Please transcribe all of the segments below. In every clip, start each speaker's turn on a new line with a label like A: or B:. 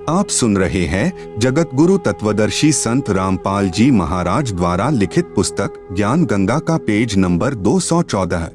A: आप सुन रहे हैं जगत गुरु तत्वदर्शी संत रामपाल जी महाराज द्वारा लिखित पुस्तक ज्ञान गंगा का पेज नंबर 214।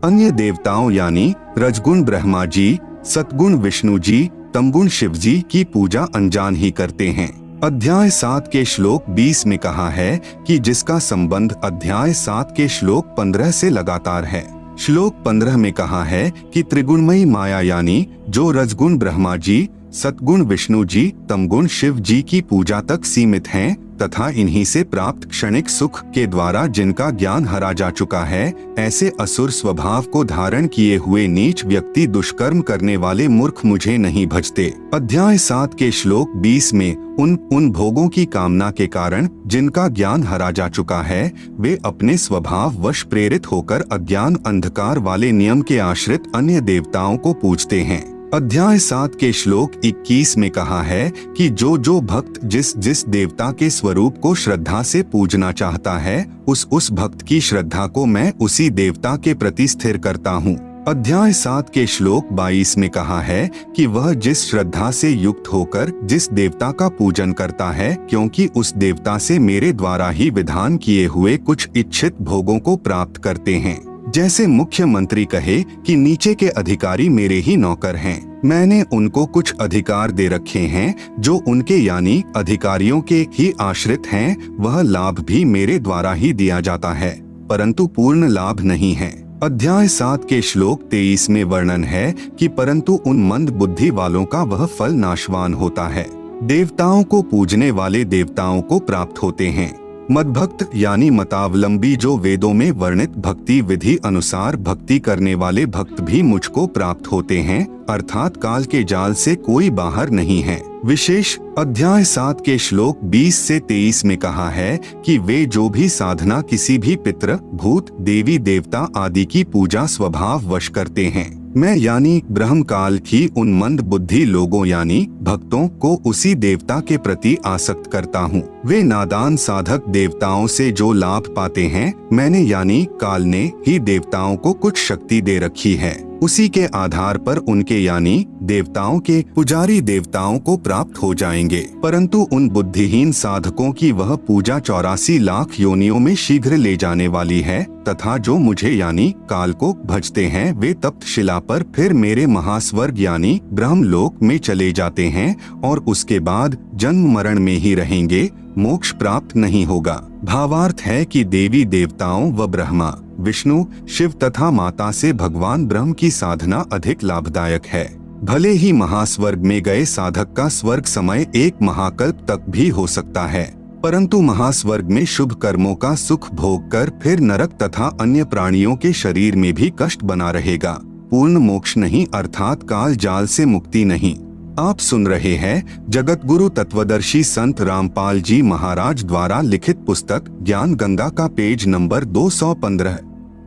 A: अन्य देवताओं यानी रजगुण ब्रह्मा जी, सतगुण विष्णु जी, तमगुण शिव जी की पूजा अनजान ही करते हैं। अध्याय 7 के श्लोक 20 में कहा है कि जिसका संबंध अध्याय 7 के श्लोक 15 से लगातार है। श्लोक 15 में कहा है कि त्रिगुणमयी माया यानी जो रजगुण ब्रह्मा जी, सतगुण विष्णु जी, तमगुण शिव जी की पूजा तक सीमित हैं तथा इन्हीं से प्राप्त क्षणिक सुख के द्वारा जिनका ज्ञान हरा जा चुका है, ऐसे असुर स्वभाव को धारण किए हुए नीच व्यक्ति दुष्कर्म करने वाले मूर्ख मुझे नहीं भजते। अध्याय 7 के श्लोक 20 में उन भोगों की कामना के कारण जिनका ज्ञान हरा जा चुका है, वे अपने स्वभाव वश प्रेरित होकर अज्ञान अंधकार वाले नियम के आश्रित अन्य देवताओं को पूजते हैं। अध्याय 7 के श्लोक 21 में कहा है कि जो भक्त जिस देवता के स्वरूप को श्रद्धा से पूजना चाहता है, उस भक्त की श्रद्धा को मैं उसी देवता के प्रति स्थिर करता हूँ। अध्याय 7 के श्लोक 22 में कहा है कि वह जिस श्रद्धा से युक्त होकर जिस देवता का पूजन करता है, क्योंकि उस देवता से मेरे द्वारा ही विधान किए हुए कुछ इच्छित भोगों को प्राप्त करते हैं। जैसे मुख्यमंत्री कहे कि नीचे के अधिकारी मेरे ही नौकर हैं, मैंने उनको कुछ अधिकार दे रखे हैं जो उनके यानी अधिकारियों के ही आश्रित हैं, वह लाभ भी मेरे द्वारा ही दिया जाता है, परंतु पूर्ण लाभ नहीं है। अध्याय 7 के श्लोक 23 में वर्णन है कि परंतु उन मंद बुद्धि वालों का वह फल नाशवान होता है। देवताओं को पूजने वाले देवताओं को प्राप्त होते हैं। मदभक्त यानी मतावलंबी जो वेदों में वर्णित भक्ति विधि अनुसार भक्ति करने वाले भक्त भी मुझको प्राप्त होते हैं, अर्थात काल के जाल से कोई बाहर नहीं है। विशेष अध्याय 7 के श्लोक 20 से 23 में कहा है कि वे जो भी साधना किसी भी पितृ, भूत, देवी देवता आदि की पूजा स्वभाव वश करते हैं, मैं यानी ब्रह्म काल की उन मंद बुद्धि लोगों यानी भक्तों को उसी देवता के प्रति आसक्त करता हूँ। वे नादान साधक देवताओं से जो लाभ पाते हैं, मैंने यानी काल ने ही देवताओं को कुछ शक्ति दे रखी है, उसी के आधार पर उनके यानी देवताओं के पुजारी देवताओं को प्राप्त हो जाएंगे। परंतु उन बुद्धिहीन साधकों की वह पूजा 84 लाख योनियों में शीघ्र ले जाने वाली है तथा जो मुझे यानी काल को भजते हैं, वे तप्त शिला पर फिर मेरे महास्वर्ग यानी ब्रह्मलोक में चले जाते हैं और उसके बाद जन्म मरण में ही रहेंगे, मोक्ष प्राप्त नहीं होगा। भावार्थ है कि देवी देवताओं व ब्रह्मा, विष्णु, शिव तथा माता से भगवान ब्रह्म की साधना अधिक लाभदायक है। भले ही महास्वर्ग में गए साधक का स्वर्ग समय 1 महाकल्प तक भी हो सकता है, परंतु महास्वर्ग में शुभ कर्मों का सुख भोग कर फिर नरक तथा अन्य प्राणियों के शरीर में भी कष्ट बना रहेगा। पूर्ण मोक्ष नहीं, अर्थात काल जाल से मुक्ति नहीं। आप सुन रहे हैं जगत गुरु तत्वदर्शी संत रामपाल जी महाराज द्वारा लिखित पुस्तक ज्ञान गंगा का पेज नंबर 215।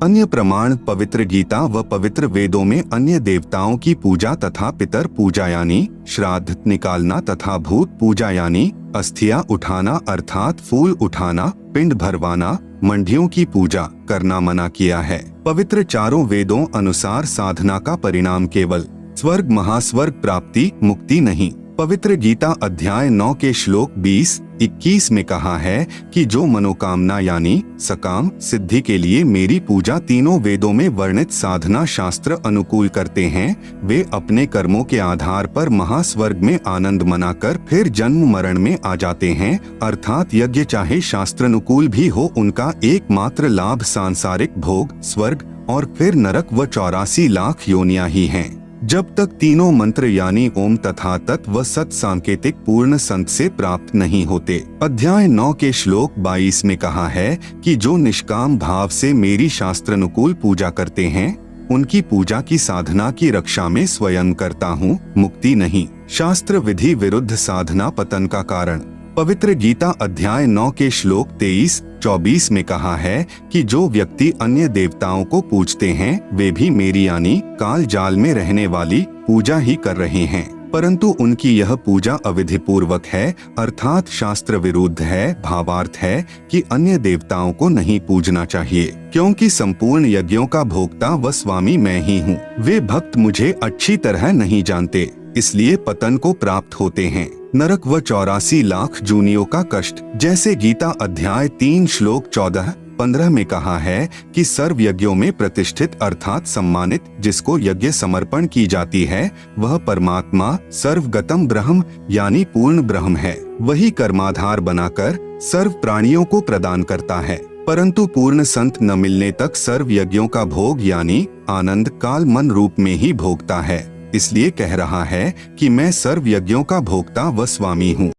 A: अन्य प्रमाण पवित्र गीता व पवित्र वेदों में अन्य देवताओं की पूजा तथा पितर पूजा यानी श्राद्ध निकालना तथा भूत पूजा यानी अस्थियां उठाना अर्थात फूल उठाना, पिंड भरवाना, मंडियों की पूजा करना मना किया है। पवित्र चारों वेदों अनुसार साधना का परिणाम केवल स्वर्ग महास्वर्ग प्राप्ति मुक्ति नहीं। पवित्र गीता अध्याय 9 के श्लोक 20-21 में कहा है कि जो मनोकामना यानी सकाम सिद्धि के लिए मेरी पूजा तीनों वेदों में वर्णित साधना शास्त्र अनुकूल करते हैं, वे अपने कर्मों के आधार पर महास्वर्ग में आनंद मनाकर फिर जन्म मरण में आ जाते हैं, अर्थात यज्ञ चाहे शास्त्रानुकूल भी हो, उनका एकमात्र लाभ सांसारिक भोग, स्वर्ग और फिर नरक व 84 लाख योनियां ही हैं। जब तक तीनों मंत्र यानी ओम तथा तत् व सत सांकेतिक पूर्ण संत से प्राप्त नहीं होते। अध्याय 9 के श्लोक 22 में कहा है कि जो निष्काम भाव से मेरी शास्त्रानुकूल पूजा करते हैं, उनकी पूजा की साधना की रक्षा में स्वयं करता हूँ, मुक्ति नहीं। शास्त्र विधि विरुद्ध साधना पतन का कारण। पवित्र गीता अध्याय 9 के श्लोक 23-24 में कहा है कि जो व्यक्ति अन्य देवताओं को पूजते हैं, वे भी मेरी यानी काल जाल में रहने वाली पूजा ही कर रहे हैं, परंतु उनकी यह पूजा अविधि पूर्वक है, अर्थात शास्त्र विरुद्ध है। भावार्थ है कि अन्य देवताओं को नहीं पूजना चाहिए, क्योंकि संपूर्ण यज्ञों का भोक्ता व स्वामी मैं ही हूँ। वे भक्त मुझे अच्छी तरह नहीं जानते, इसलिए पतन को प्राप्त होते हैं। नरक व 84 लाख जूनियों का कष्ट। जैसे गीता अध्याय 3 श्लोक 14-15 में कहा है कि सर्व यज्ञों में प्रतिष्ठित अर्थात सम्मानित जिसको यज्ञ समर्पण की जाती है वह परमात्मा सर्वगतम ब्रह्म यानी पूर्ण ब्रह्म है। वही कर्माधार बनाकर सर्व प्राणियों को प्रदान करता है, परंतु पूर्ण संत न मिलने तक सर्व यज्ञों का भोग यानी आनंद काल मन रूप में ही भोगता है। इसलिए कह रहा है कि मैं सर्व यज्ञों का भोक्ता व स्वामी हूँ।